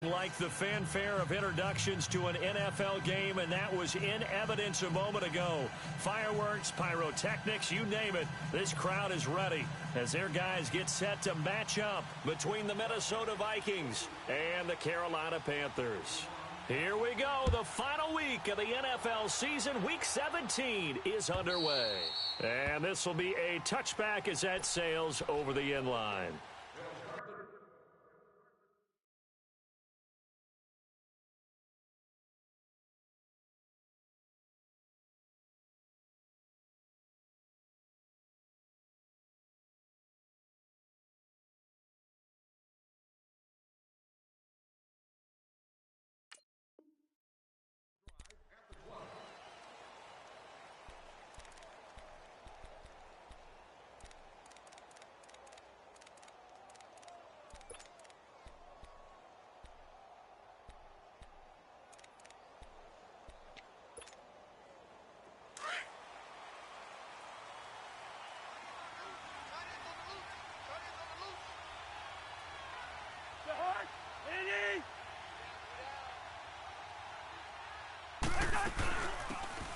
Like the fanfare of introductions to an NFL game, and that was in evidence a moment ago. Fireworks, pyrotechnics, you name it, this crowd is ready as their guys get set to match up between the Minnesota Vikings and the Carolina Panthers. Here we go. The final week of the NFL season, Week 17, is underway. And this will be a touchback as that sails over the end line.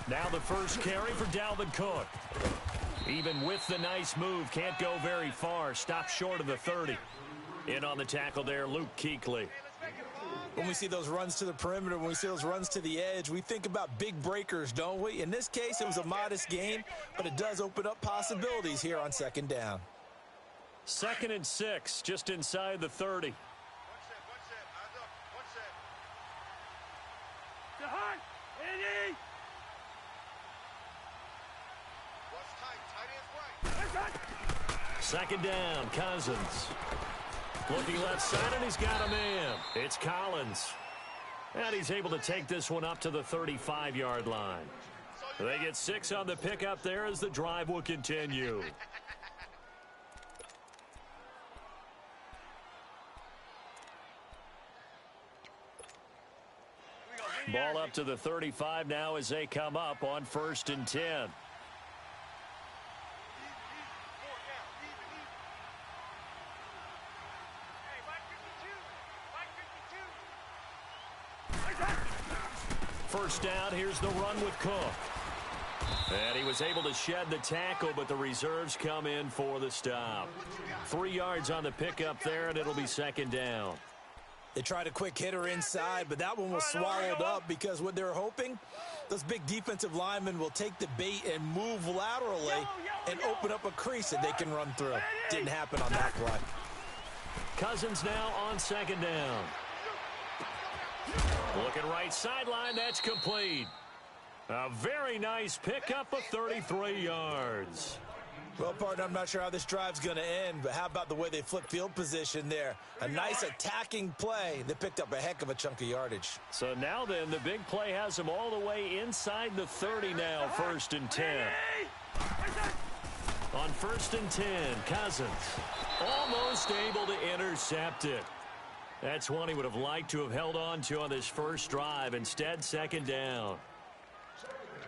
Now the first carry for Dalvin Cook. Even with the nice move, can't go very far. Stopped short of the 30. In on the tackle there, Luke Kuechly. When we see those runs to the perimeter, when we see those runs to the edge, we think about big breakers, don't we? In this case, it was a modest gain, but it does open up possibilities here on second down. 2nd and 6, just inside the 30. Second down, Cousins. Looking left side, and he's got a man. It's Collins. And he's able to take this one up to the 35-yard line. They get 6 on the pickup there as the drive will continue. Ball up to the 35 now as they come up on 1st and 10. First down, here's the run with Cook. And he was able to shed the tackle, but the reserves come in for the stop. 3 yards on the pickup there, and it'll be second down. They tried a quick hitter inside, but that one was swallowed up because what they're hoping, those big defensive linemen will take the bait and move laterally and open up a crease that they can run through. Didn't happen on that play. Cousins now on second down. Looking right sideline, that's complete. A very nice pickup of 33 yards. Well, partner, I'm not sure how this drive's going to end, but how about the way they flip field position there? A nice attacking play. They picked up a heck of a chunk of yardage. So now then, the big play has them all the way inside the 30 now, 1st and 10. On 1st and 10, Cousins almost able to intercept it. That's one he would have liked to have held on to on this first drive. Instead, second down.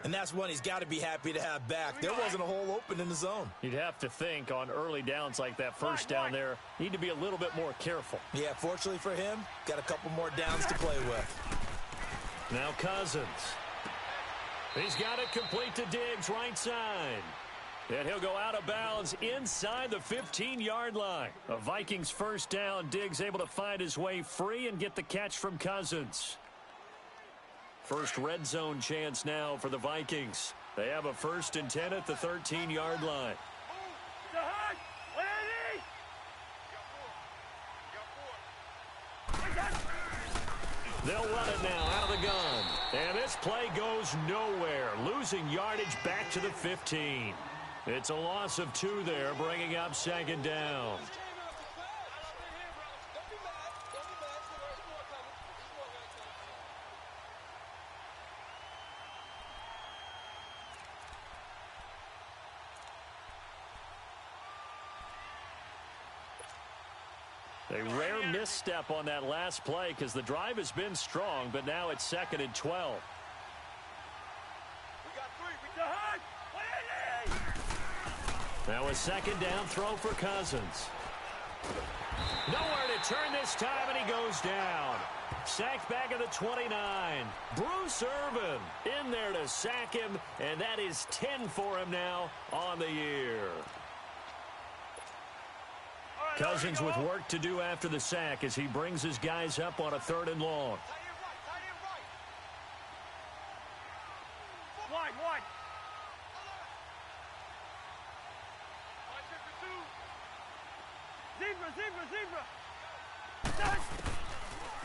And that's one he's got to be happy to have back. There wasn't a hole open in the zone. You'd have to think on early downs like that first down there, need to be a little bit more careful. Yeah, fortunately for him, got a couple more downs to play with. Now Cousins. He's got it complete to Diggs, right side. And he'll go out of bounds inside the 15-yard line. A Vikings first down. Diggs able to find his way free and get the catch from Cousins. First red zone chance now for the Vikings. They have a 1st and 10 at the 13-yard line. They'll run it now out of the gun. And this play goes nowhere. Losing yardage back to the 15. It's a loss of 2 there, bringing up second down. A rare misstep on that last play because the drive has been strong, but now it's 2nd and 12. Now a second down throw for Cousins. Nowhere to return this time, and he goes down. Sacked back at the 29. Bruce Irvin in there to sack him, and that is 10 for him now on the year. Cousins with work to do after the sack as he brings his guys up on a 3rd and long.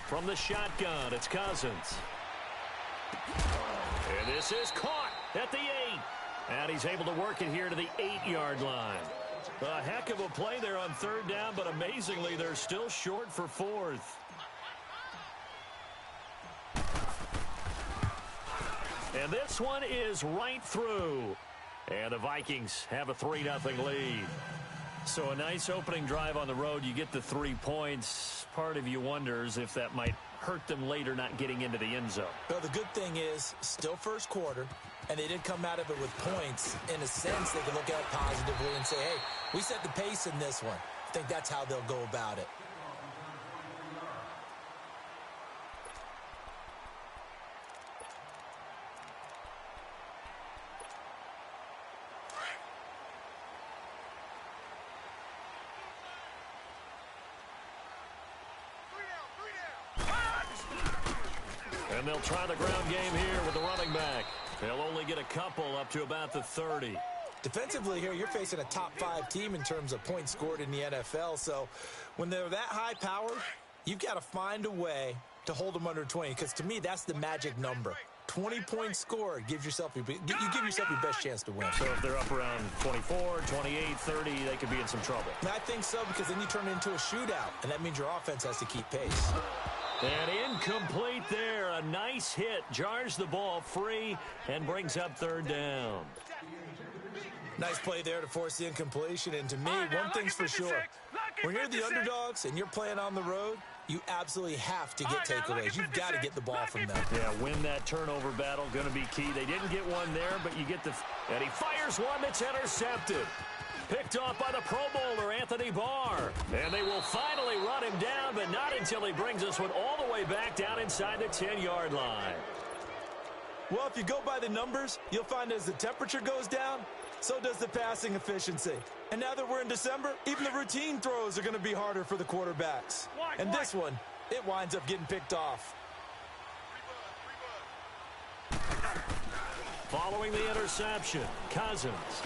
From the shotgun, it's Cousins. And this is caught at the 8. And he's able to work it here to the 8-yard line. A heck of a play there on 3rd down, but amazingly, they're still short for 4th. And this one is right through. And the Vikings have a 3-0 lead. So a nice opening drive on the road. You get the 3 points. Part of you wonders if that might hurt them later not getting into the end zone. Well, the good thing is, still first quarter, and they did come out of it with points. In a sense, they can look at it positively and say, hey, we set the pace in this one. I think that's how they'll go about it. And they'll try the ground game here with the running back. They'll only get a couple up to about the 30. Defensively here, you're facing a top 5 team in terms of points scored in the NFL. So when they're that high powered, you've got to find a way to hold them under 20. Because to me, that's the magic number. 20 points scored gives yourself you give yourself your best chance to win. So if they're up around 24, 28, 30, they could be in some trouble. I think so, because then you turn it into a shootout, and that means your offense has to keep pace. And incomplete there. A nice hit. Jars the ball free and brings up 3rd down. Nice play there to force the incompletion. And to me, one thing's for sure. When you're the underdogs and you're playing on the road, you absolutely have to get takeaways. You've got to get the ball from them. Yeah, win that turnover battle. Going to be key. They didn't get one there, but you get the... And he fires one that's intercepted. Picked off by the Pro Bowler, Anthony Barr. And they will finally run him down, but not until he brings this one all the way back down inside the 10-yard line. Well, if you go by the numbers, you'll find as the temperature goes down, so does the passing efficiency. And now that we're in December, even the routine throws are going to be harder for the quarterbacks. And this one, it winds up getting picked off. Following the interception, Cousins.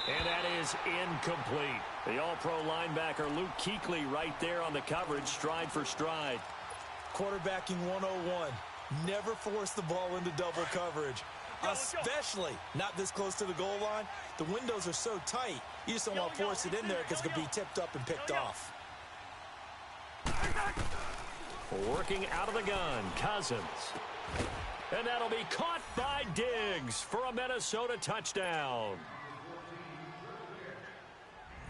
And that is incomplete. The all-pro linebacker Luke Kuechly right there on the coverage, stride for stride. Quarterbacking 101. Never force the ball into double coverage, especially not this close to the goal line. The windows are so tight, you just don't want to force it in there because it could be tipped up and picked off. Working out of the gun, Cousins. And that'll be caught by Diggs for a Minnesota touchdown.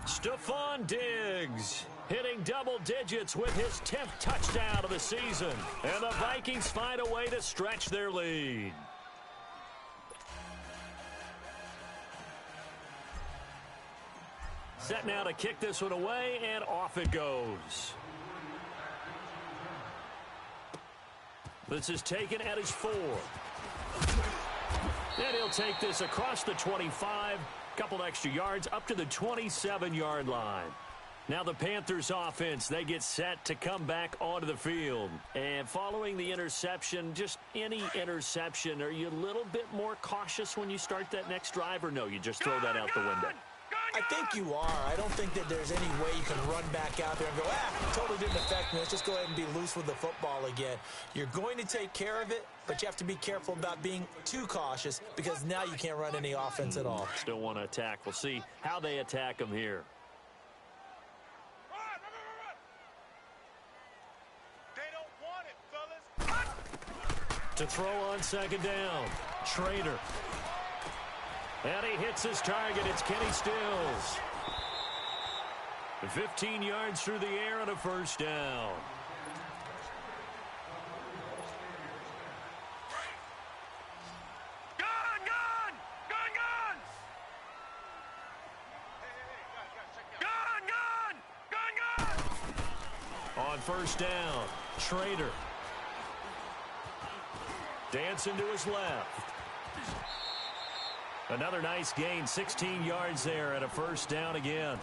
Stephon Diggs hitting double digits with his 10th touchdown of the season. And the Vikings find a way to stretch their lead. Set now to kick this one away, and off it goes. This is taken at his 4. And he'll take this across the 25. Couple extra yards up to the 27-yard line. Now the Panthers offense, they get set to come back onto the field. And following the interception, just any interception, are you a little bit more cautious when you start that next drive, or no, you just throw that out the window? I think you are. I don't think that there's any way you can run back out there and go, totally didn't affect me. Let's just go ahead and be loose with the football again. You're going to take care of it, but you have to be careful about being too cautious because now you can't run any offense at all. Still want to attack. We'll see how they attack them here. They don't want it, fellas. To throw on second down, Trader. And he hits his target. It's Kenny Stills. 15 yards through the air and a first down. On first down, Schrader. Dancing to his left. Another nice gain, 16 yards there and a first down again.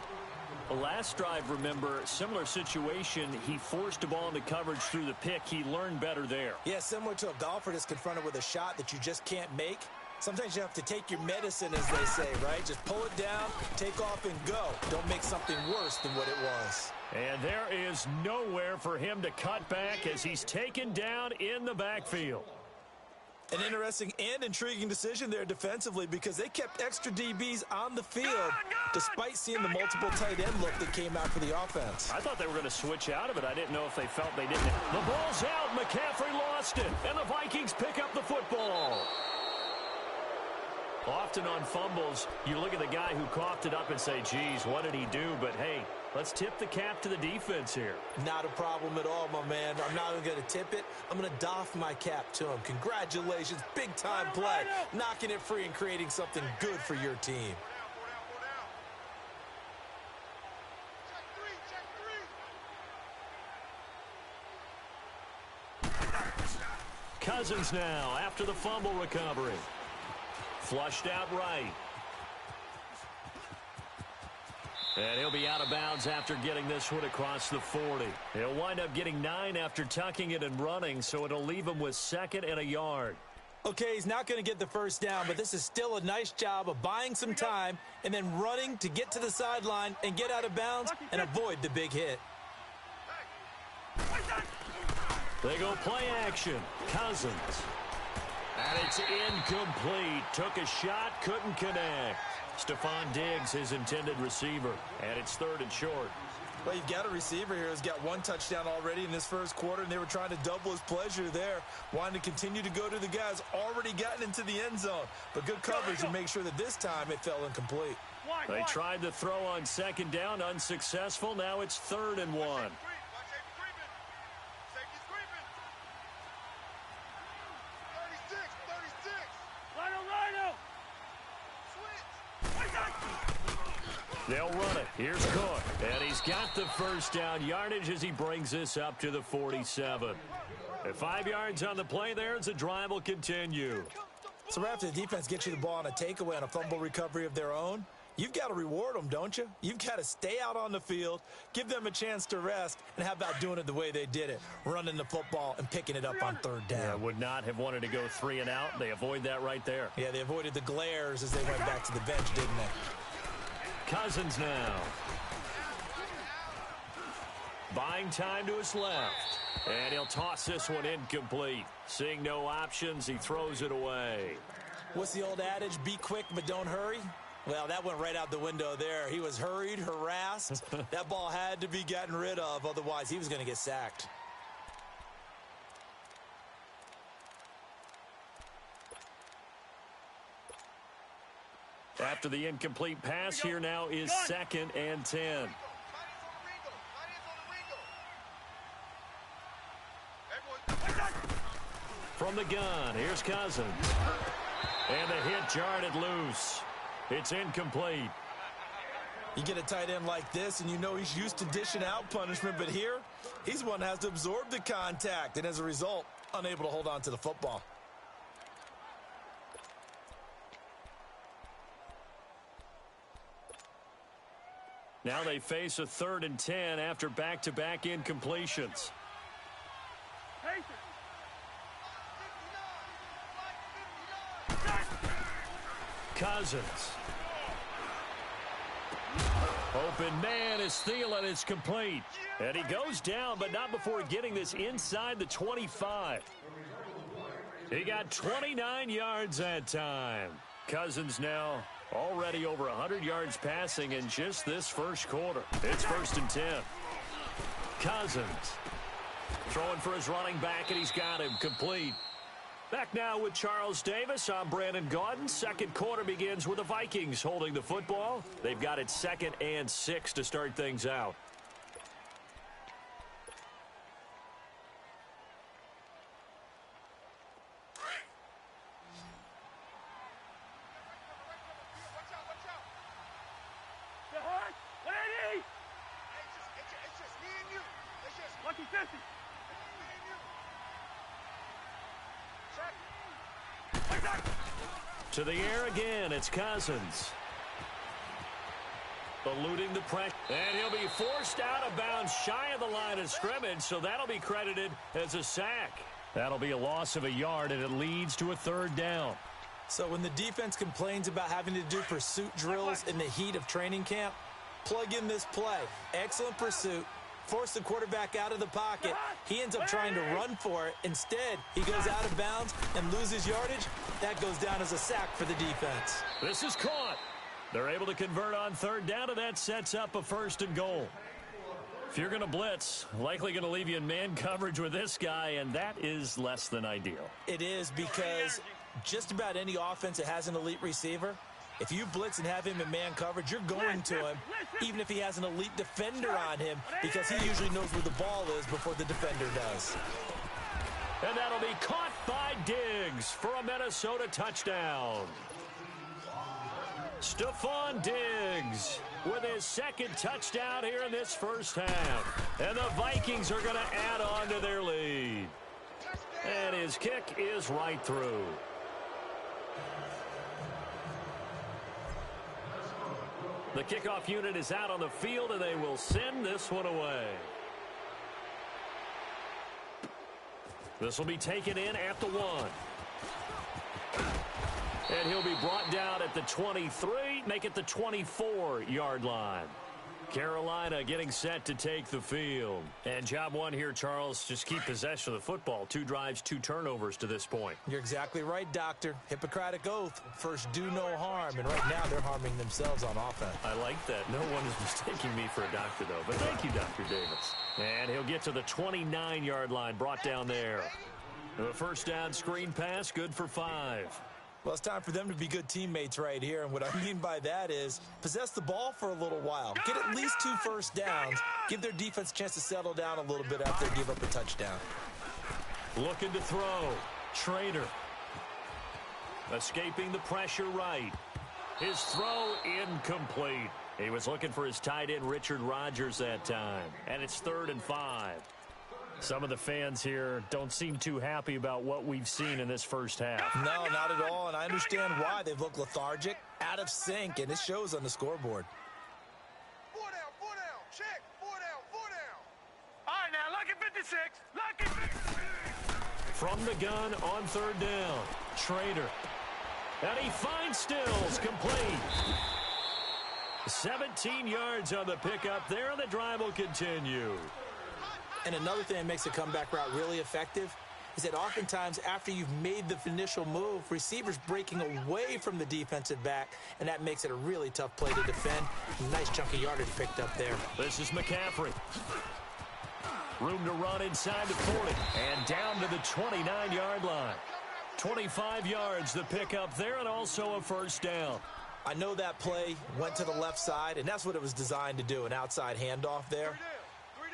The last drive, remember, similar situation. He forced a ball into coverage through the pick. He learned better there. Yeah, similar to a golfer that's confronted with a shot that you just can't make. Sometimes you have to take your medicine, as they say, right? Just pull it down, take off, and go. Don't make something worse than what it was. And there is nowhere for him to cut back as he's taken down in the backfield. An interesting and intriguing decision there defensively because they kept extra DBs on the field despite seeing the multiple tight end look that came out for the offense. I thought they were going to switch out of it. I didn't know if they felt they didn't. The ball's out. McCaffrey lost it. And the Vikings pick up the football. Often on fumbles, you look at the guy who coughed it up and say, geez, what did he do? But, hey, let's tip the cap to the defense here. Not a problem at all, my man. I'm not even going to tip it. I'm going to doff my cap to him. Congratulations. Big-time play. Knocking it free and creating something good for your team. Cousins now after the fumble recovery. Flushed out right. And he'll be out of bounds after getting this one across the 40. He'll wind up getting 9 after tucking it and running, so it'll leave him with 2nd and a yard. Okay, he's not going to get the first down, but this is still a nice job of buying some time and then running to get to the sideline and get out of bounds and avoid the big hit. They go play action. Cousins. And it's incomplete. Took a shot, couldn't connect. Stephon Diggs, his intended receiver. And it's 3rd and short. Well, you've got a receiver here who's got 1 touchdown already in this first quarter, and they were trying to double his pleasure there, wanting to continue to go to the guys already gotten into the end zone. But good coverage to make sure that this time it fell incomplete. They tried to throw on 2nd down, unsuccessful. Now it's 3rd and 1. They'll run it. Here's Cook. And he's got the first down yardage as he brings this up to the 47. At 5 yards on the play there as the drive will continue. So right after the defense gets you the ball on a takeaway and a fumble recovery of their own, you've got to reward them, don't you? You've got to stay out on the field, give them a chance to rest, and how about doing it the way they did it, running the football and picking it up on 3rd down. Yeah, would not have wanted to go 3 and out. They avoid that right there. Yeah, they avoided the glares as they went back to the bench, didn't they? Cousins now. Buying time to his left. And he'll toss this one incomplete. Seeing no options, he throws it away. What's the old adage? Be quick, but don't hurry? Well, that went right out the window there. He was hurried, harassed. That ball had to be gotten rid of. Otherwise, he was going to get sacked. After the incomplete pass, here now is 2nd and 10. From the gun, here's Cousins. And the hit jarred it loose. It's incomplete. You get a tight end like this, and you know he's used to dishing out punishment, but here, he's one that has to absorb the contact, and as a result, unable to hold on to the football. Now they face a 3rd and 10 after back-to-back incompletions. Cousins. Open man is Thielen. It's complete. And he goes down, but not before getting this inside the 25. He got 29 yards that time. Cousins now already over 100 yards passing in just this first quarter. It's 1st and 10. Cousins throwing for his running back, and he's got him complete. Back now with Charles Davis. I'm Brandon Gaudin. Second quarter begins with the Vikings holding the football. They've got it 2nd and 6 to start things out. To the air again, it's Cousins. Eluding the pressure. And he'll be forced out of bounds shy of the line of scrimmage, so that'll be credited as a sack. That'll be a loss of a yard, and it leads to a third down. So when the defense complains about having to do pursuit drills in the heat of training camp, plug in this play. Excellent pursuit. Force the quarterback out of the pocket. He ends up trying to run for it. Instead, he goes out of bounds and loses yardage. That goes down as a sack for the defense. This is caught. They're able to convert on third down, and that sets up a 1st and goal. If you're going to blitz, likely going to leave you in man coverage with this guy, and that is less than ideal. It is, because just about any offense that has an elite receiver, if you blitz and have him in man coverage, you're going to him, even if he has an elite defender on him, because he usually knows where the ball is before the defender does. And that'll be caught by Diggs for a Minnesota touchdown. Stephon Diggs with his 2nd touchdown here in this first half. And the Vikings are going to add on to their lead. And his kick is right through. The kickoff unit is out on the field, and they will send this one away. This will be taken in at the 1. And he'll be brought down at the 23, make it the 24-yard line. Carolina getting set to take the field. And job one here, Charles, just keep possession of the football. 2 drives, 2 turnovers to this point. You're exactly right, Doctor. Hippocratic oath. First, do no harm. And right now, they're harming themselves on offense. I like that. No one is mistaking me for a doctor, though. But thank you, Dr. Davis. And he'll get to the 29-yard line, brought down there. The first down screen pass, good for 5. Well, it's time for them to be good teammates right here. And what I mean by that is possess the ball for a little while. Get at least 2 first downs. Give their defense a chance to settle down a little bit after they give up a touchdown. Looking to throw. Trader. Escaping the pressure right. His throw incomplete. He was looking for his tight end, Richard Rodgers, that time. And it's 3rd and 5. Some of the fans here don't seem too happy about what we've seen in this first half. No, not at all, and I understand why. They've looked lethargic, out of sync, and it shows on the scoreboard. 4 down, check, 4 down. All right, now, lucky 56, lucky 56. From the gun on 3rd down, Trader. And he finds Stills, complete. 17 yards on the pickup there, and the drive will continue. And another thing that makes a comeback route really effective is that oftentimes after you've made the initial move, receivers breaking away from the defensive back, and that makes it a really tough play to defend. Nice chunk of yardage picked up there. This is McCaffrey. Room to run inside the 40 and down to the 29-yard line. 25 yards the pickup there, and also a first down. I know that play went to the left side, and that's what it was designed to do, an outside handoff there.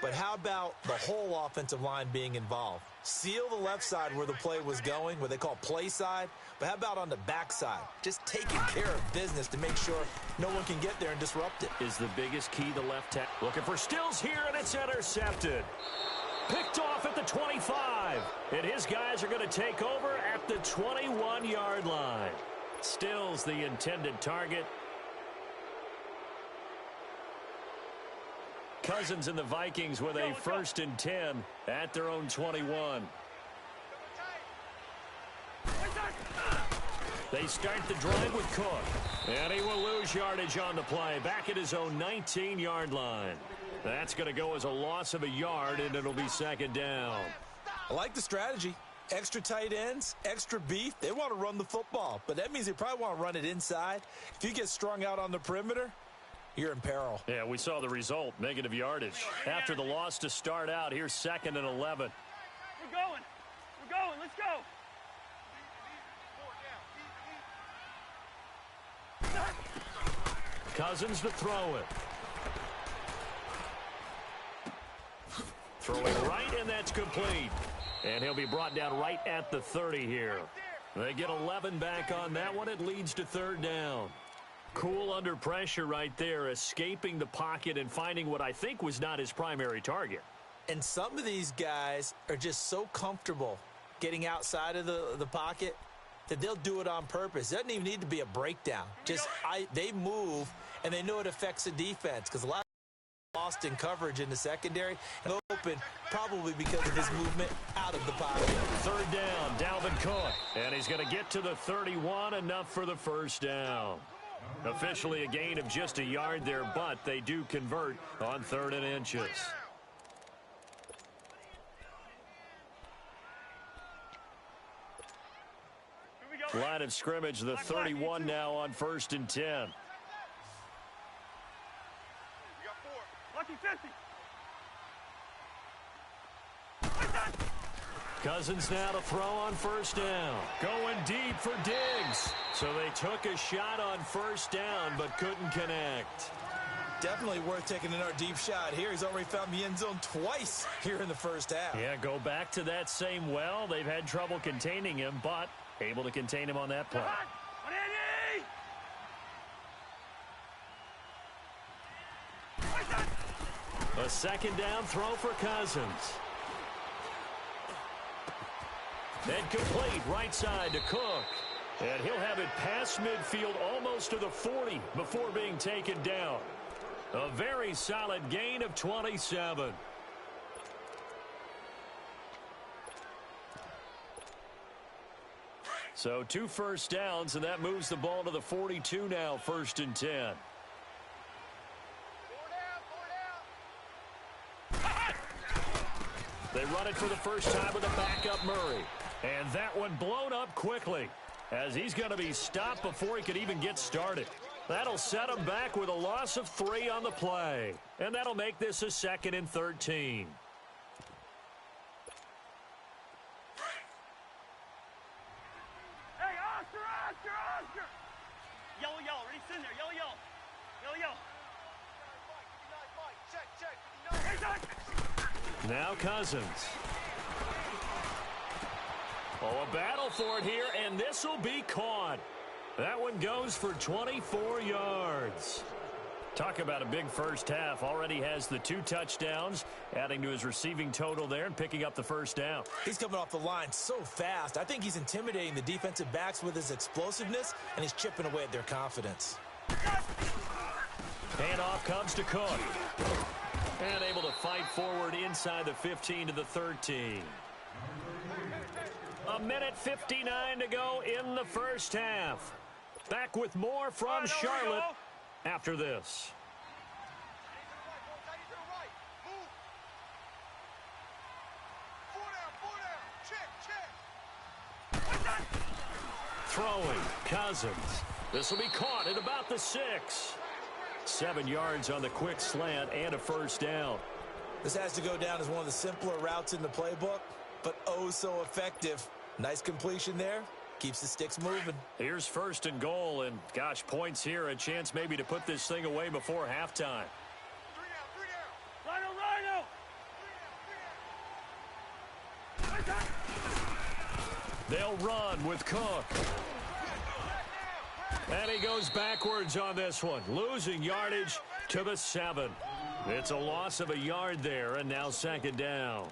But how about the whole offensive line being involved? Seal the left side where the play was going, what they call play side. But how about on the back side? Just taking care of business to make sure no one can get there and disrupt it. Is the biggest key the left tackle. Looking for Stills here, and it's intercepted. Picked off at the 25. And his guys are going to take over at the 21-yard line. Stills the intended target. Cousins and the Vikings with a 1st and 10 at their own 21. They start the drive with Cook. And he will lose yardage on the play. Back at his own 19-yard line. That's going to go as a loss of a yard, and it'll be 2nd down. I like the strategy. Extra tight ends, extra beef. They want to run the football, but that means they probably want to run it inside. If you get strung out on the perimeter, you're in peril. Yeah, we saw the result, negative yardage. After the loss to start out, here's 2nd and 11. We're going, let's go. Cousins to throw it. Throwing right, and that's complete. And he'll be brought down right at the 30 here. They get 11 back on that one. It leads to 3rd down. Cool under pressure right there, escaping the pocket and finding what I think was not his primary target. And some of these guys are just so comfortable getting outside of the pocket that they'll do it on purpose. It doesn't even need to be a breakdown. They move, and they know it affects the defense because a lot of lost in coverage in the secondary and open probably because of his movement out of the pocket. Third down, Dalvin Cook. And he's going to get to the 31, enough for the first down. Officially a gain of just a yard there, but they do convert on 3rd and inches. Line of scrimmage, the 31 now on 1st and 10. Lucky 50. Cousins now to throw on 1st down. Going deep for Diggs. So they took a shot on 1st down, but couldn't connect. Definitely worth taking another deep shot here. He's already found the end zone twice here in the first half. Yeah, go back to that same well. They've had trouble containing him, but able to contain him on that play. A 2nd down throw for Cousins. And complete right side to Cook. And he'll have it past midfield almost to the 40 before being taken down. A very solid gain of 27. So 2 first downs, and that moves the ball to the 42 now, 1st and 10. They run it for the first time with a backup Murray. And that one blown up quickly as he's going to be stopped before he could even get started. That'll set him back with a loss of 3 on the play. And that'll make this a 2nd and 13. Hey, Oscar! Yellow, ready, in there, yellow. Check. Now Cousins. Oh, a battle for it here, and this will be caught. That one goes for 24 yards. Talk about a big first half. Already has the 2 touchdowns, adding to his receiving total there and picking up the first down. He's coming off the line so fast. I think he's intimidating the defensive backs with his explosiveness, and he's chipping away at their confidence. Handoff comes to Cook. And able to fight forward inside the 15 to the 13. 1:59 to go in the first half. Back with more from Charlotte after this. Throwing, Cousins. This will be caught at about the 6. 7 yards on the quick slant and a first down. This has to go down as one of the simpler routes in the playbook, but oh so effective. Nice completion there. Keeps the sticks moving. Here's 1st and goal, and gosh, points here. A chance maybe to put this thing away before halftime. 3 down. They'll run with Cook. And he goes backwards on this one, losing yardage to the 7. It's a loss of a yard there, and now 2nd down.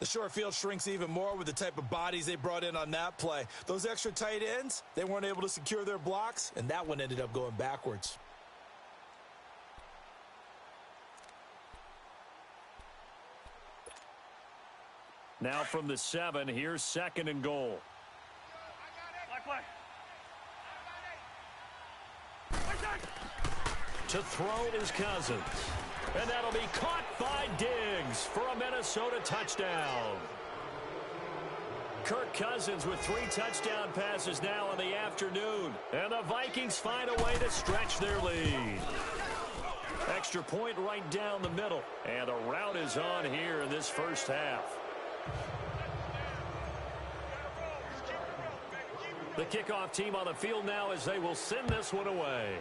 The short field shrinks even more with the type of bodies they brought in on that play. Those extra tight ends, they weren't able to secure their blocks, and that one ended up going backwards. Now from the 7, here's 2nd and goal. To throw is Cousins. And that'll be caught by Diggs for a Minnesota touchdown. Kirk Cousins with 3 touchdown passes now in the afternoon. And the Vikings find a way to stretch their lead. Extra point right down the middle. And the route is on here in this first half. The kickoff team on the field now as they will send this one away.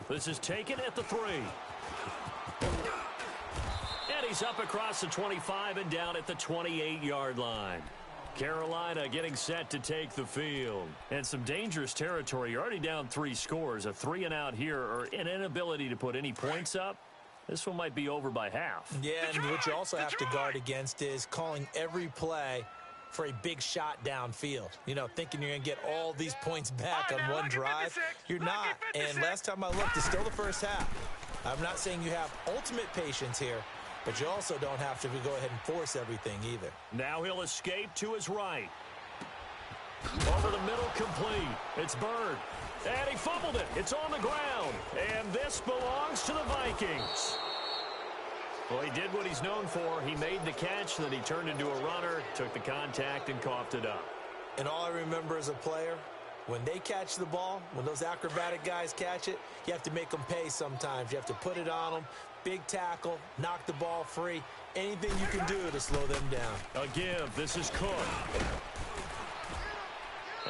This is taken at the 3. And he's up across the 25 and down at the 28-yard line. Carolina getting set to take the field. And some dangerous territory. You're already down 3 scores. A 3-and-out here or an inability to put any points up. This one might be over by half. Yeah, and what you also have to guard against is calling every play for a big shot downfield. You know, thinking you're going to get all these points back on one drive. You're not. And last time I looked, it's still the first half. I'm not saying you have ultimate patience here, but you also don't have to go ahead and force everything either. Now he'll escape to his right. Over the middle, complete. It's Bird. And he fumbled it. It's on the ground. And this belongs to the Vikings. Well, he did what he's known for. He made the catch, then he turned into a runner, took the contact, and coughed it up. And all I remember as a player, when they catch the ball, when those acrobatic guys catch it, you have to make them pay sometimes. You have to put it on them, big tackle, knock the ball free, anything you can do to slow them down. A give. This is Cook.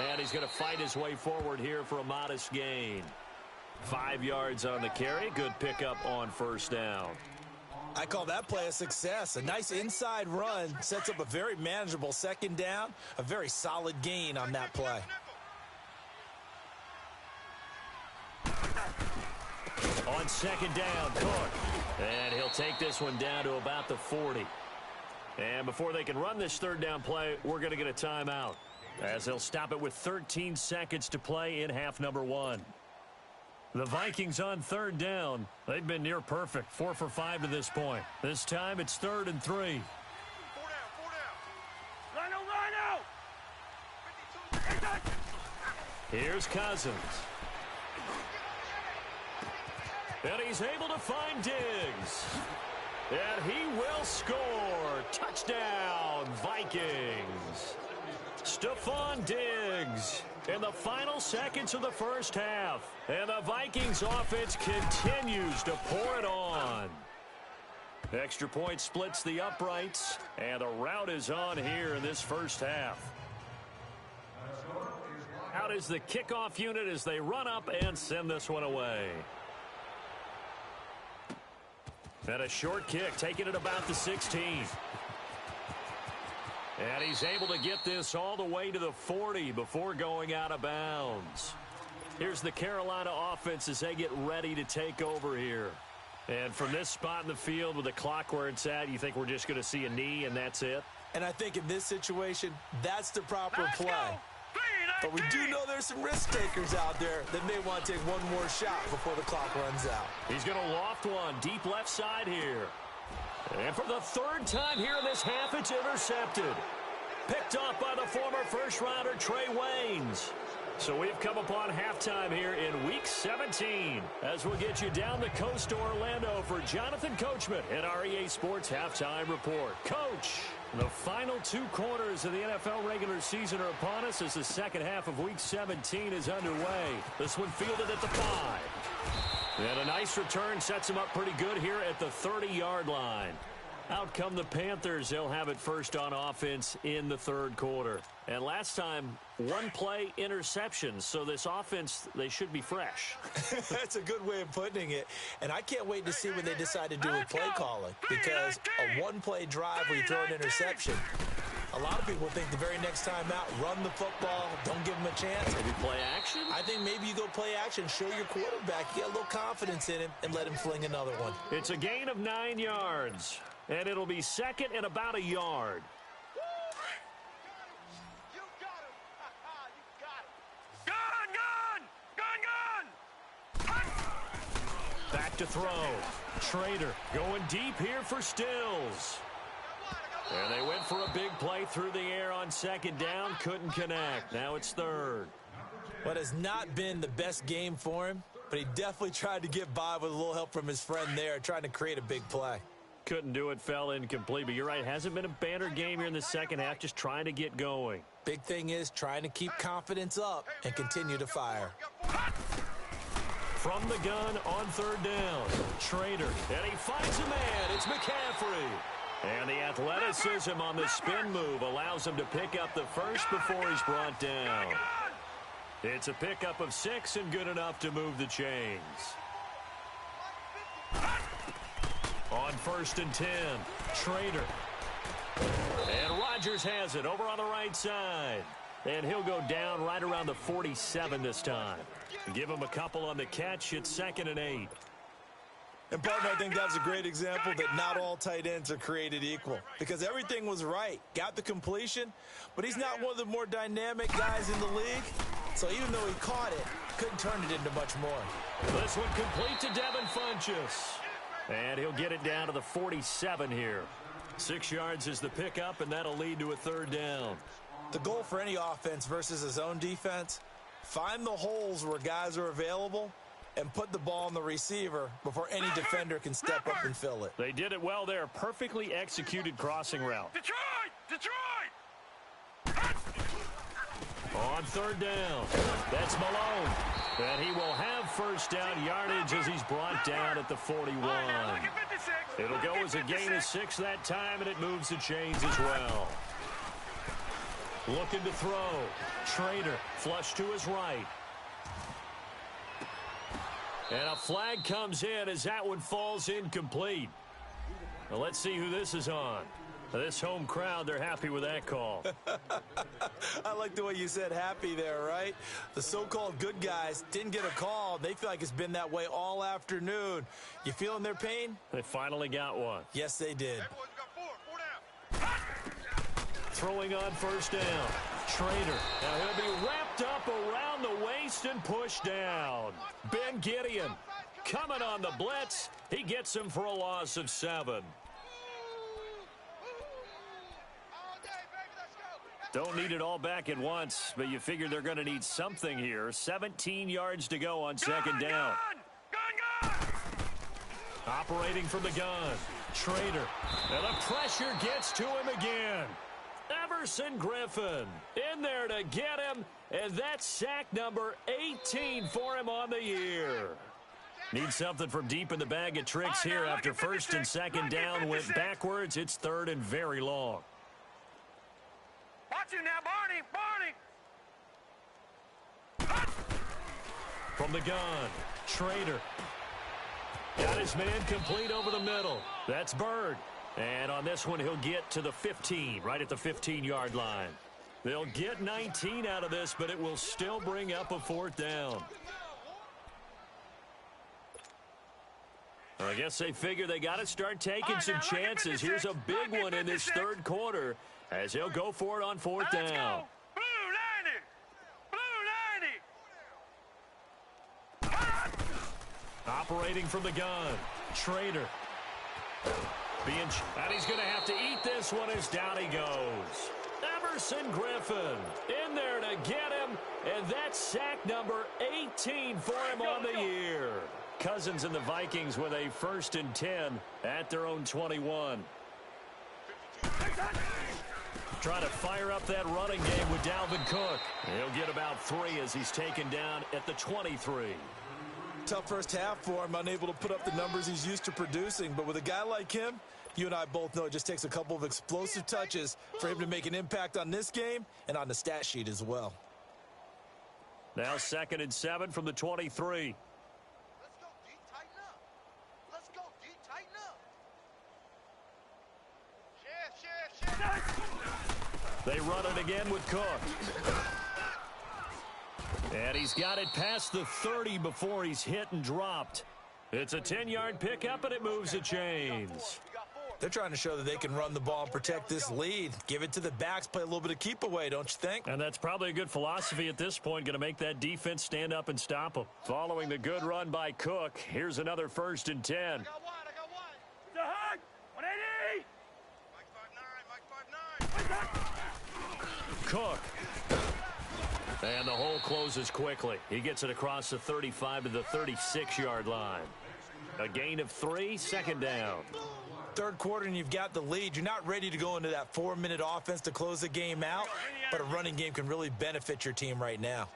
And he's going to fight his way forward here for a modest gain. 5 yards on the carry. Good pickup on first down. I call that play a success. A nice inside run sets up a very manageable second down, a very solid gain on that play. On second down, Cook. And he'll take this one down to about the 40. And before they can run this third down play, we're going to get a timeout, as they'll stop it with 13 seconds to play in half number 1. The Vikings on third down. They've been near perfect, 4 for 5 to this point. This time it's 3rd and 3. 4 down. Rhino! Here's Cousins. And he's able to find Diggs. And he will score. Touchdown, Vikings. Stephon Diggs in the final seconds of the first half. And the Vikings offense continues to pour it on. Extra point splits the uprights, and the route is on here in this first half. Out is the kickoff unit as they run up and send this one away. And a short kick, taking it about the 16. And he's able to get this all the way to the 40 before going out of bounds. Here's the Carolina offense as they get ready to take over here. And from this spot in the field with the clock where it's at, you think we're just going to see a knee and that's it? And I think in this situation, that's the proper play. But we do know there's some risk takers out there that may want to take one more shot before the clock runs out. He's going to loft one deep left side here. And for the 3rd time here in this half, it's intercepted. Picked off by the former first-rounder Trey Waynes. So we've come upon halftime here in Week 17 as we'll get you down the coast to Orlando for Jonathan Coachman at our EA Sports Halftime Report. Coach, the final 2 quarters of the NFL regular season are upon us as the second half of Week 17 is underway. This one fielded at the 5. And a nice return sets him up pretty good here at the 30-yard line. Out come the Panthers. They'll have it first on offense in the 3rd quarter. And last time, 1 play interception. So this offense, they should be fresh. That's a good way of putting it. And I can't wait to see what they decide to do with play calling. Because a 1-play drive where you throw an interception, a lot of people think the very next time out, run the football, don't give them a chance. Maybe play action? I think maybe you go play action, show your quarterback, get a little confidence in him, and let him fling another one. It's a gain of 9 yards. And it'll be 2nd and about a yard. You got him. You got him. Gun! Back to throw. Schrader going deep here for Stills. And they went for a big play through the air on 2nd down. Couldn't connect. Now it's 3rd. What has not been the best game for him, but he definitely tried to get by with a little help from his friend there, trying to create a big play. Couldn't do it, fell incomplete. But you're right, hasn't been a banner game here in the second half, just trying to get going. Big thing is trying to keep confidence up and continue to fire. From the gun on 3rd down, Schrader, and he finds a man. It's McCaffrey. And the athleticism on the spin move allows him to pick up the first before he's brought down. It's a pickup of 6 and good enough to move the chains. On 1st and 10, Schrader. And Rodgers has it over on the right side. And he'll go down right around the 47 this time. Give him a couple on the catch. It's 2nd and 8. And, partner, I think that's a great example that not all tight ends are created equal because everything was right. Got the completion, but he's not one of the more dynamic guys in the league. So even though he caught it, couldn't turn it into much more. This one complete to Devin Funchess. And he'll get it down to the 47 here. 6 yards is the pickup, and that'll lead to a third down. The goal for any offense versus his own defense, find the holes where guys are available and put the ball on the receiver before any defender can step up and fill it. They did it well there. Perfectly executed crossing route. Detroit! On third down, that's Malone. And he will have first down yardage as he's brought down at the 41. It'll go as a gain of 6 that time, and it moves the chains as well. Looking to throw. Trader flush to his right. And a flag comes in as that one falls incomplete. Well, let's see who this is on. This home crowd, they're happy with that call. I like the way you said happy there, right? The so-called good guys didn't get a call. They feel like it's been that way all afternoon. You feeling their pain? They finally got one. Yes, they did. Throwing on first down. Trader. Now he'll be wrapped up around the waist and pushed down. Ben Gideon coming on the blitz. He gets him for a loss of 7. Don't need it all back at once, but you figure they're going to need something here. 17 yards to go on second down. Gun! Operating from the gun. Trader. And the pressure gets to him again. Everson Griffin in there to get him, and that's sack number 18 for him on the year. Need something from deep in the bag of tricks here after first and second down went backwards. It's third and very long. Watch him now, Barney! From the gun, Trader. Got his man complete over the middle. That's Bird. And on this one, he'll get to the 15, right at the 15-yard line. They'll get 19 out of this, but it will still bring up a fourth down. I guess they figure they got to start taking some chances. Here's a big one in this third quarter as he'll go for it on fourth down. Blue 90! Operating from the gun, Trader. And he's going to have to eat this one as down he goes. Everson Griffin in there to get him, and that's sack number 18 for him on the year. Cousins and the Vikings with a 1st and 10 at their own 21. Trying to fire up that running game with Dalvin Cook. He'll get about 3 as he's taken down at the 23. Tough first half for him, unable to put up the numbers he's used to producing. But with a guy like him, you and I both know it just takes a couple of explosive touches for him to make an impact on this game and on the stat sheet as well. Now 2nd and 7 from the 23. Let's go deep, tighten up. Let's go deep, tighten up. Shift. They run it again with Cook. And he's got it past the 30 before he's hit and dropped. It's a 10-yard pickup, and it moves the chains. They're trying to show that they can run the ball and protect this lead. Give it to the backs, play a little bit of keep away, don't you think? And that's probably a good philosophy at this point, going to make that defense stand up and stop them. Following the good run by Cook, here's another 1st and 10. I got one. The hug! 180! Mike 5'9", Cook. And the hole closes quickly. He gets it across the 35 to the 36-yard line. A gain of 3, 2nd down. Third quarter and you've got the lead. You're not ready to go into that 4-minute offense to close the game out, but a running game can really benefit your team right now.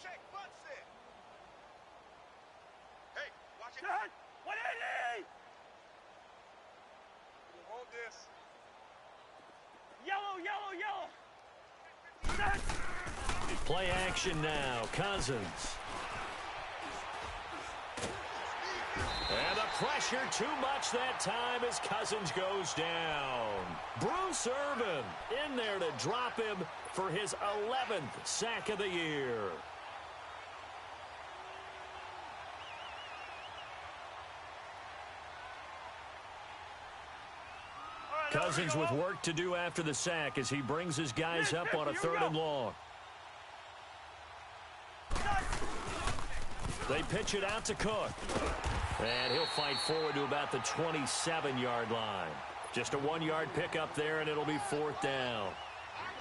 Check, front set. Hey, watch it. 180! Hold this. Yellow. Play action now. Cousins. And the pressure too much that time as Cousins goes down. Bruce Irvin in there to drop him for his 11th sack of the year. Cousins with work to do after the sack as he brings his guys up on a 3rd and long. They pitch it out to Cook. And he'll fight forward to about the 27-yard line. Just a 1-yard pickup there, and it'll be 4th down.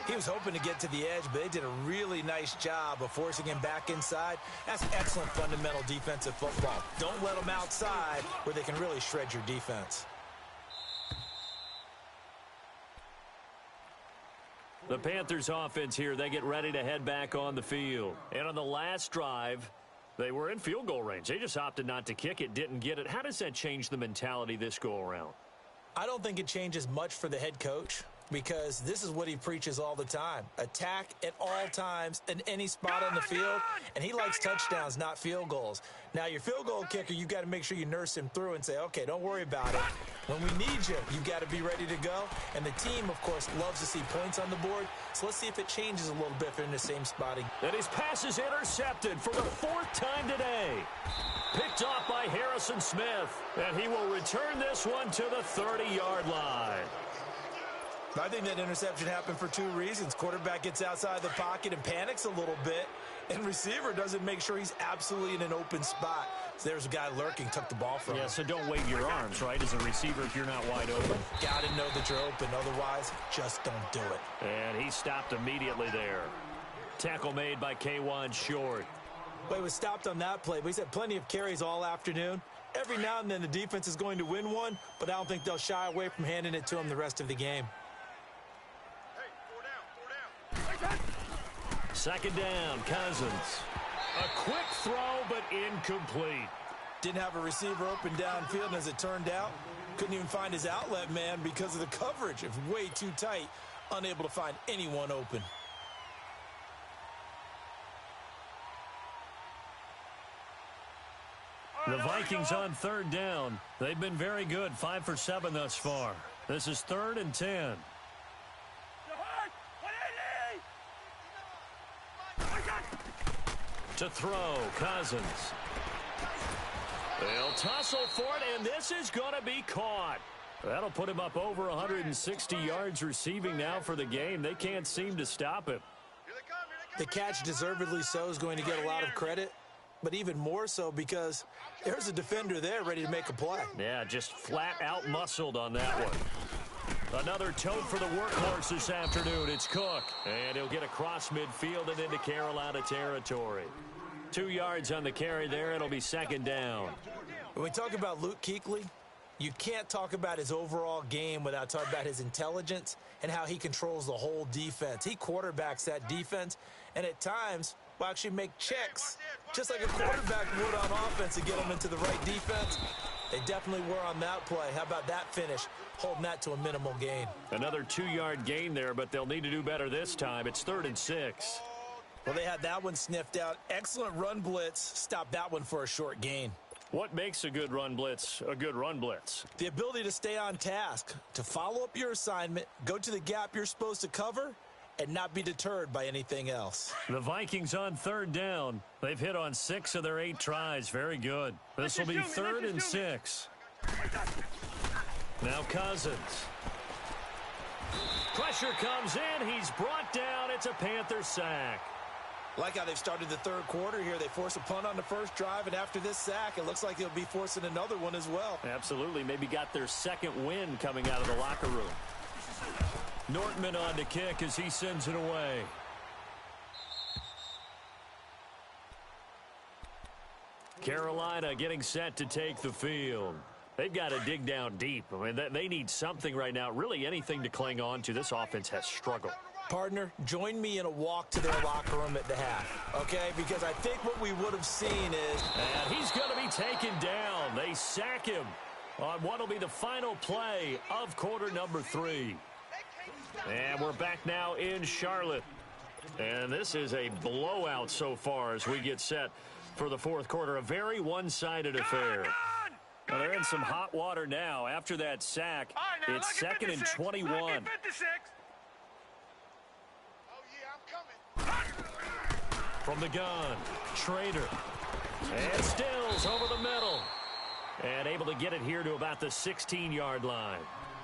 He was hoping to get to the edge, but they did a really nice job of forcing him back inside. That's excellent fundamental defensive football. Don't let them outside where they can really shred your defense. The Panthers offense here, they get ready to head back on the field. And on the last drive, they were in field goal range. They just opted not to kick it, didn't get it. How does that change the mentality this go-around? I don't think it changes much for the head coach because this is what he preaches all the time. Attack at all times in any spot on the field, and he likes touchdowns, not field goals. Now, your field goal kicker, you got to make sure you nurse him through and say, okay, don't worry about it. When we need you, you got to be ready to go. And the team, of course, loves to see points on the board. So let's see if it changes a little bit if they're in the same spotting. And his pass is intercepted for the 4th time today. Picked off by Harrison Smith. And he will return this one to the 30-yard line. I think that interception happened for 2 reasons. Quarterback gets outside the pocket and panics a little bit. And receiver doesn't make sure he's absolutely in an open spot. So there's a guy lurking, took the ball from him. Yeah, so don't wave your arms, right, as a receiver if you're not wide open. Got to know that you're open. Otherwise, just don't do it. And he stopped immediately there. Tackle made by K1 Short. Well, he was stopped on that play, but he's had plenty of carries all afternoon. Every now and then the defense is going to win one, but I don't think they'll shy away from handing it to him the rest of the game. Second down, Cousins. A quick throw, but incomplete. Didn't have a receiver open downfield, and as it turned out, couldn't even find his outlet man because of the coverage. It was way too tight, unable to find anyone open. The Vikings on 3rd down. They've been very good, 5 for 7 thus far. This is 3rd and 10. To throw, Cousins. They'll tussle for it, and this is going to be caught. That'll put him up over 160 yards receiving now for the game. They can't seem to stop him. The catch, deservedly so, is going to get a lot of credit, but even more so because there's a defender there ready to make a play. Yeah, just flat out muscled on that one. Another tote for the workhorse this afternoon. It's Cook, and he'll get across midfield and into Carolina territory. 2 yards on the carry there. It'll be 2nd down. When we talk about Luke Kuechly, you can't talk about his overall game without talking about his intelligence and how he controls the whole defense. He quarterbacks that defense, and at times will actually make checks, just like a quarterback would on offense to get them into the right defense. They definitely were on that play. How about that finish, holding that to a minimal gain? Another 2-yard gain there, but they'll need to do better this time. It's 3rd and 6. Well, they had that one sniffed out. Excellent run blitz. Stopped that one for a short gain. What makes a good run blitz a good run blitz? The ability to stay on task, to follow up your assignment, go to the gap you're supposed to cover, and not be deterred by anything else. The Vikings on 3rd down. They've hit on 6 of their 8 tries. Very good. This will be 3rd and 6. Now Cousins. Pressure comes in. He's brought down. It's a Panther sack. Like how they've started the 3rd quarter here. They force a punt on the first drive, and after this sack, it looks like they'll be forcing another one as well. Absolutely. Maybe got their 2nd win coming out of the locker room. Nortman on to kick as he sends it away. Carolina getting set to take the field. They've got to dig down deep. I mean, they need something right now, really anything to cling on to. This offense has struggled. Partner, join me in a walk to their locker room at the half, okay? Because I think what we would have seen is... And he's going to be taken down. They sack him on what will be the final play of quarter number 3. And we're back now in Charlotte. And this is a blowout so far as we get set for the 4th quarter. A very one-sided affair. Well, they're in some hot water now. After that sack, it's 2nd and 21. From the gun, Schrader. And Stills over the middle. And able to get it here to about the 16-yard line.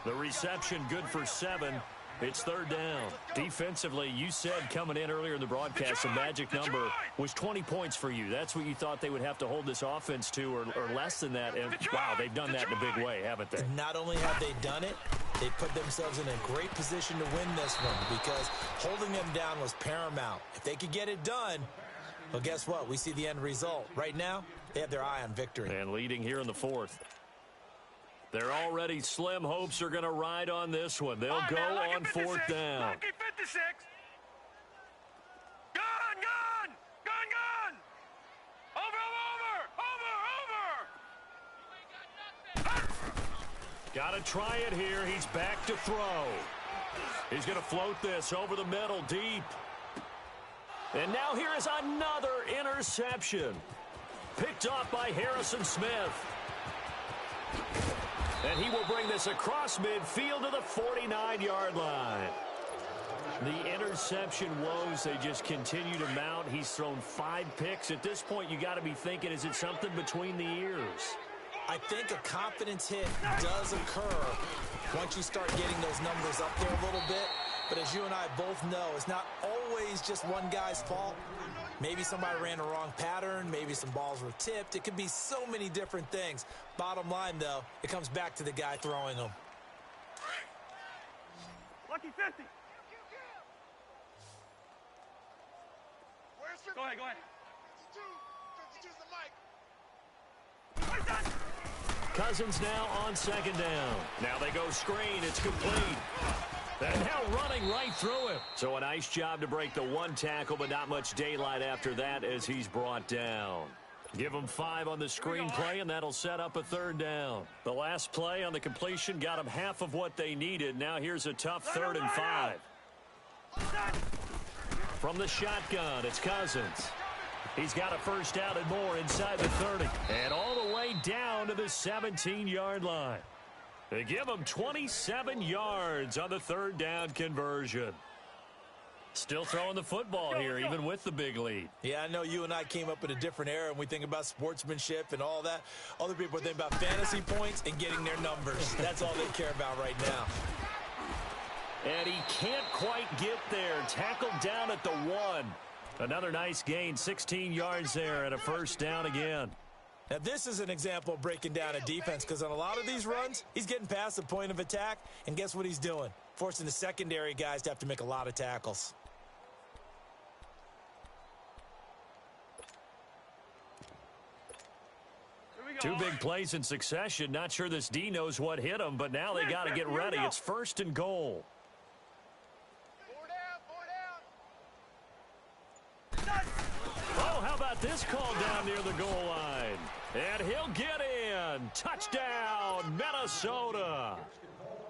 The reception good for 7. It's third down. Defensively, you said coming in earlier in the broadcast, the magic number was 20 points for you. That's what you thought they would have to hold this offense to, or less than that. And, wow, they've done that in a big way, haven't they? Not only have they done it, they put themselves in a great position to win this one because holding them down was paramount. If they could get it done, well, guess what? We see the end result. Right now, they have their eye on victory. And leading here in the fourth. They're already slim hopes are going to ride on this one. They'll go on fourth down. Lucky 56. Gone. Over. Got to try it here. He's back to throw. He's going to float this over the middle, deep. And now here is another interception. Picked off by Harrison Smith. And he will bring this across midfield to the 49-yard line. The interception woes, they just continue to mount. He's thrown 5 picks. At this point, you got to be thinking, is it something between the ears? I think a confidence hit does occur once you start getting those numbers up there a little bit. But as you and I both know, it's not always just one guy's fault. Maybe somebody ran a wrong pattern. Maybe some balls were tipped. It could be so many different things. Bottom line, though, it comes back to the guy throwing them. Lucky 50. Go ahead. 52's the mic. Cousins now on second down. Now they go screen. It's complete. And now running right through him. So a nice job to break the 1 tackle, but not much daylight after that as he's brought down. Give them 5 on the screen play, and that'll set up a third down. The last play on the completion got them half of what they needed. Now here's a tough 3rd and 5. From the shotgun, it's Cousins. He's got a first down and more inside the 30. And all the way down to the 17-yard line. They give him 27 yards on the 3rd down conversion. Still throwing the football here, even with the big lead. Yeah, I know you and I came up in a different era, and we think about sportsmanship and all that. Other people think about fantasy points and getting their numbers. That's all they care about right now. And he can't quite get there. Tackled down at the 1. Another nice gain, 16 yards there, and a first down again. Now, this is an example of breaking down a defense because on a lot of these runs, he's getting past the point of attack, and guess what he's doing? Forcing the secondary guys to have to make a lot of tackles. Two big plays in succession. Not sure this D knows what hit him, but now they got to get ready. It's 1st and goal. 4 down. Oh, how about this call down near the goal line? And he'll get in. Touchdown, Minnesota.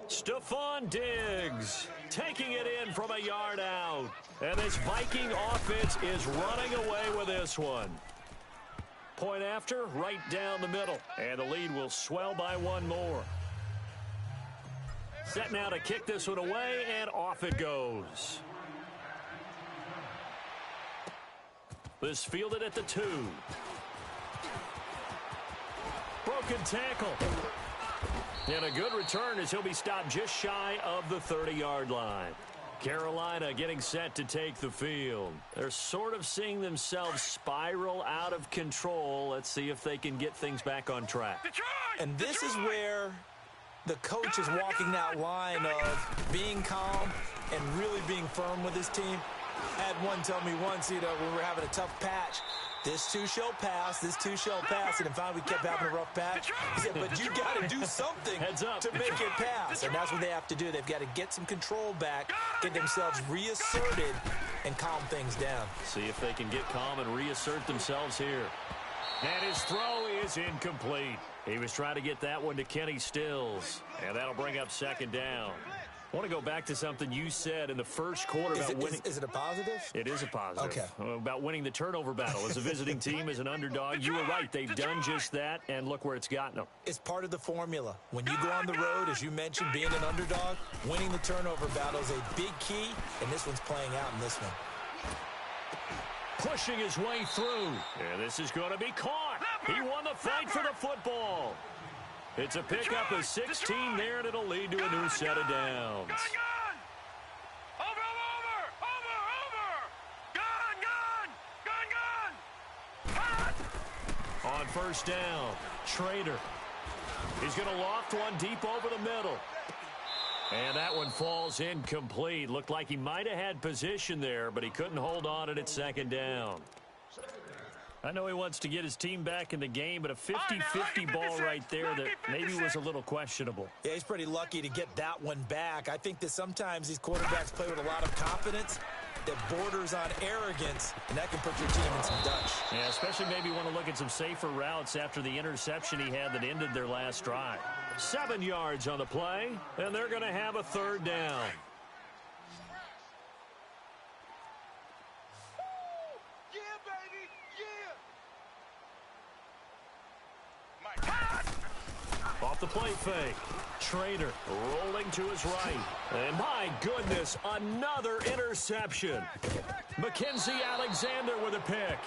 Stephon Diggs taking it in from a yard out. And this Viking offense is running away with this one. Point after, right down the middle. And the lead will swell by 1 more. Set now to kick this one away, and off it goes. This fielded at the 2. Broken tackle. And a good return as he'll be stopped just shy of the 30-yard line. Carolina getting set to take the field. They're sort of seeing themselves spiral out of control. Let's see if they can get things back on track. And this is where the coach is walking that line of being calm and really being firm with his team. I had one tell me once, when we were having a tough patch, this too shall pass, this too shall pass. And finally we kept having a rough patch. He said, but you got to do something to make it pass. And that's what they have to do. They've got to get some control back, get themselves reasserted, and calm things down. See if they can get calm and reassert themselves here. And his throw is incomplete. He was trying to get that one to Kenny Stills. And that'll bring up 2nd down. I want to go back to something you said in the first quarter about winning. Is it a positive? It is a positive. Okay. About winning the turnover battle as a visiting team, as an underdog. You were right. They've done just that, and look where it's gotten them. It's part of the formula. When you go on the road, as you mentioned, being an underdog, winning the turnover battle is a big key, and this one's playing out in this one. Pushing his way through. And this is going to be caught. He won the fight for the football. It's a pickup of 16 there, and it'll lead to a new set of downs. On first down, Schrader. He's going to loft one deep over the middle. And that one falls incomplete. Looked like he might have had position there, but he couldn't hold on at second down. I know he wants to get his team back in the game, but a 50-50 ball right there that maybe was a little questionable. Yeah, he's pretty lucky to get that one back. I think that sometimes these quarterbacks play with a lot of confidence that borders on arrogance, and that can put your team in some Dutch. Yeah, especially maybe want to look at some safer routes after the interception he had that ended their last drive. 7 yards on the play, and they're going to have a third down. Off the play fake. Schrader rolling to his right. And my goodness, another interception. Mackenzie Alexander with a pick.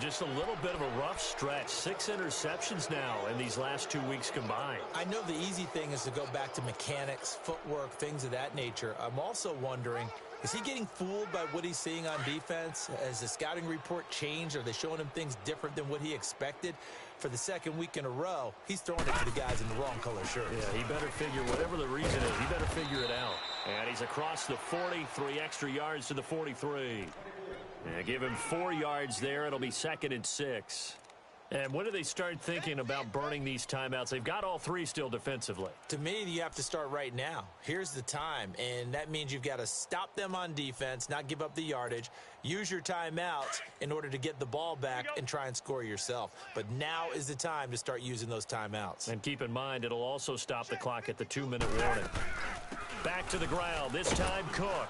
Just a little bit of a rough stretch. 6 interceptions now in these last 2 weeks combined. I know the easy thing is to go back to mechanics, footwork, things of that nature. I'm also wondering, is he getting fooled by what he's seeing on defense? Has the scouting report changed? Are they showing him things different than what he expected? For the second week in a row, he's throwing it to the guys in the wrong color shirts. Yeah, he better figure, whatever the reason is, he better figure it out. And he's across the 40, 3 extra yards to the 43. Give him 4 yards there. It'll be 2nd and 6. And when do they start thinking about burning these timeouts? They've got all 3 still defensively. To me, you have to start right now. Here's the time, and that means you've got to stop them on defense, not give up the yardage, use your timeouts in order to get the ball back and try and score yourself. But now is the time to start using those timeouts. And keep in mind, it'll also stop the clock at the 2-minute warning. Back to the ground, this time Cook.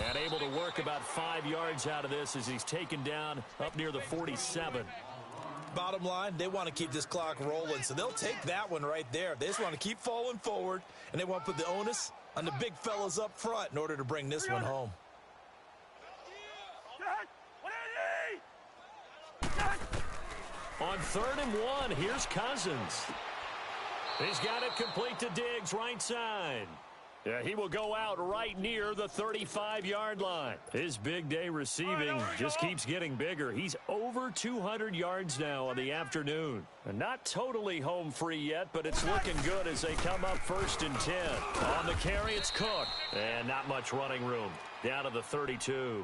And able to work about 5 yards out of this as he's taken down up near the 47. Bottom line, they want to keep this clock rolling, so they'll take that one right there. They just want to keep falling forward, and they want to put the onus on the big fellas up front in order to bring this one home. On 3rd and 1, here's Cousins. He's got it complete to Diggs, right side. Yeah, he will go out right near the 35-yard line. His big day receiving just keeps getting bigger. He's over 200 yards now on the afternoon. And not totally home free yet, but it's looking good as they come up 1st and 10. On the carry, it's Cook. And not much running room. Down to the 32.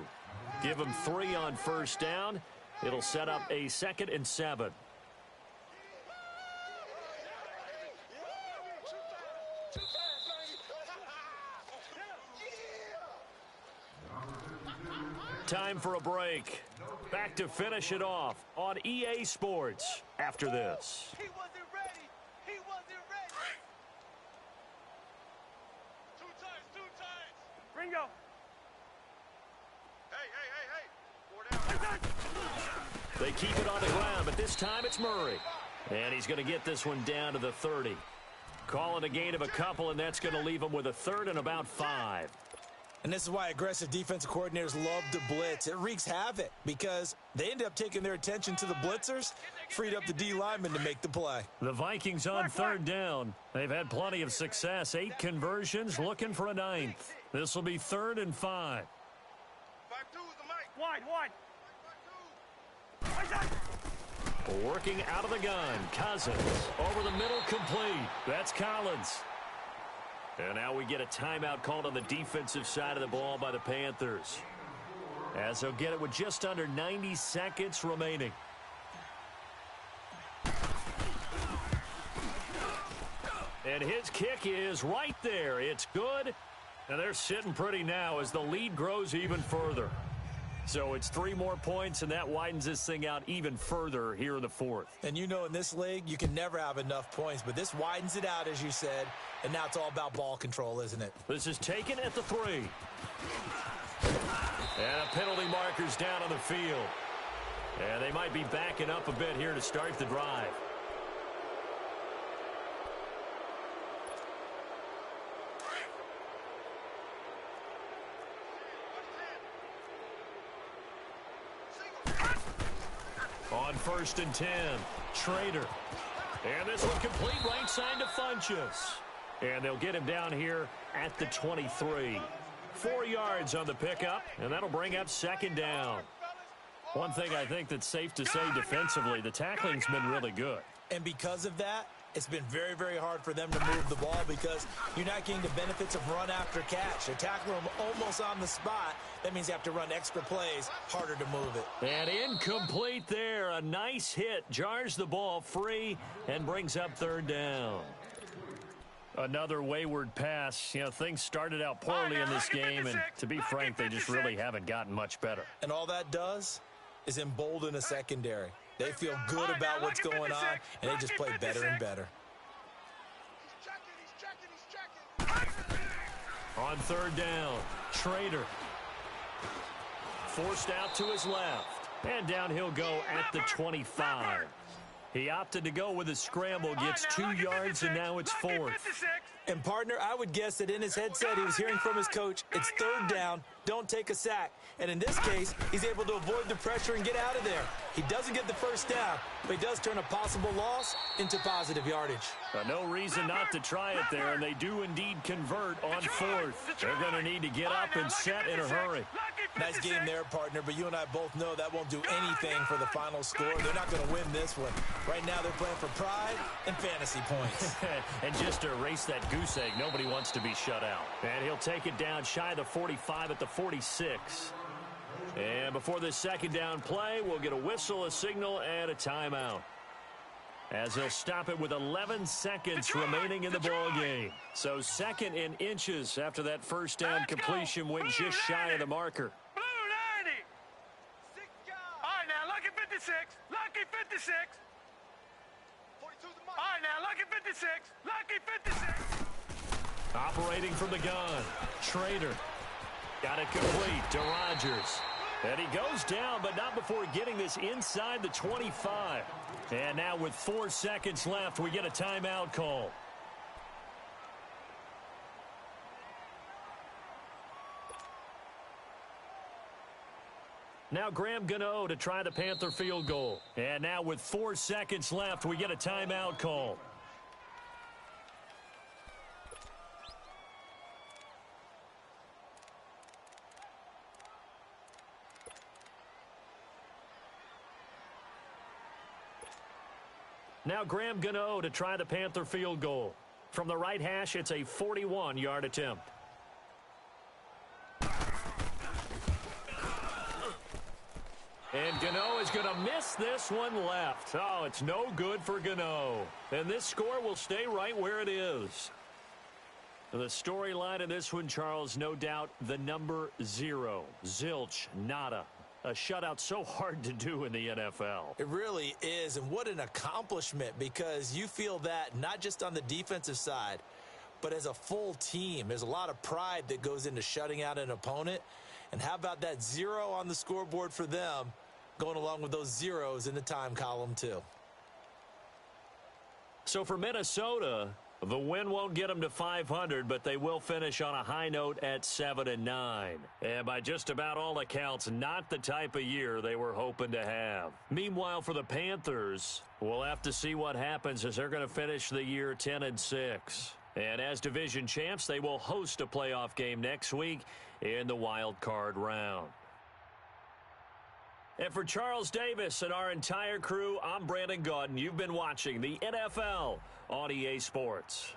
Give him 3 on first down. It'll set up a 2nd and 7. Time for a break. Back to finish it off on EA Sports after this. He wasn't ready. He wasn't ready. 2 times. Ringo. Hey. They keep it on the ground, but this time it's Murray. And he's going to get this one down to the 30. Calling a gain of a couple, and that's going to leave him with a 3rd and about 5. And this is why aggressive defensive coordinators love to blitz. It wreaks havoc because they end up taking their attention to the blitzers, freed up the D lineman to make the play. The Vikings on 3rd down. They've had plenty of success. 8 conversions, looking for a 9th. This will be 3rd and 5. 5-2 is the mic. Wide. Working out of the gun. Cousins over the middle, complete. That's Collins. And now we get a timeout called on the defensive side of the ball by the Panthers, as they'll get it with just under 90 seconds remaining. And his kick is right there. It's good. And they're sitting pretty now as the lead grows even further. So it's 3 more points, and that widens this thing out even further here in the 4th. And you know, in this league, you can never have enough points, but this widens it out, as you said, and now it's all about ball control, isn't it? This is taken at the 3. And a penalty marker's down on the field. And they might be backing up a bit here to start the drive. On 1st and 10, Schrader. And this one complete right side to Funchess. And they'll get him down here at the 23. 4 yards on the pickup, and that'll bring up second down. One thing I think that's safe to say defensively, the tackling's been really good. And because of that, it's been very, very hard for them to move the ball because you're not getting the benefits of run after catch. They're tackling them almost on the spot. That means you have to run extra plays, harder to move it. And incomplete there. A nice hit. Jars the ball free and brings up third down. Another wayward pass. You know, things started out poorly in this game, and to be frank, they just really haven't gotten much better. And all that does is embolden a secondary. They feel good about what's going on, and they just play better and better. On third down, Schrader. Forced out to his left. And down he'll go at the 25. He opted to go with a scramble, gets 2 yards, and now it's fourth. And, partner, I would guess that in his headset he was hearing from his coach, it's third down, don't take a sack. And in this case, he's able to avoid the pressure and get out of there. He doesn't get the first down, but he does turn a possible loss into positive yardage. No reason not to try it there, and they do indeed convert on fourth. They're going to need to get up and set in a hurry. Nice game there, partner, but you and I both know that won't do anything for the final score. They're not going to win this one. Right now they're playing for pride and fantasy points. And just to erase that goose egg, nobody wants to be shut out. And he'll take it down shy of the 45 at the 46. And before this second down play, we'll get a whistle, a signal, and a timeout, as they'll stop it with 11 seconds remaining in the ball game. So second in inches after that first down completion went just shy of the marker. Blue 90. All right, now, lucky 56. Lucky 56. 42 the mark. All right, now, lucky 56. Lucky 56. Operating from the gun, Schrader. Got it complete to Rodgers. And he goes down, but not before getting this inside the 25. And now with 4 seconds left, we get a timeout call. Now Graham Gano to try the Panther field goal. And now with 4 seconds left, we get a timeout call. Now Graham Gano to try the Panther field goal. From the right hash, it's a 41-yard attempt. And Gano is going to miss this one left. Oh, it's no good for Gano. And this score will stay right where it is. The storyline in this one, Charles, no doubt the number 0. Zilch, nada. A shutout so hard to do in the NFL. It really is, and what an accomplishment, because you feel that not just on the defensive side, but as a full team. There's a lot of pride that goes into shutting out an opponent. And how about that 0 on the scoreboard for them, going along with those zeros in the time column too. So for Minnesota, the win won't get them to 500, but they will finish on a high note at 7-9. And by just about all accounts, not the type of year they were hoping to have. Meanwhile, for the Panthers, we'll have to see what happens as they're going to finish the year 10-6. And as division champs, they will host a playoff game next week in the wild card round. And for Charles Davis and our entire crew, I'm Brandon Gaudin. You've been watching the NFL on EA Sports.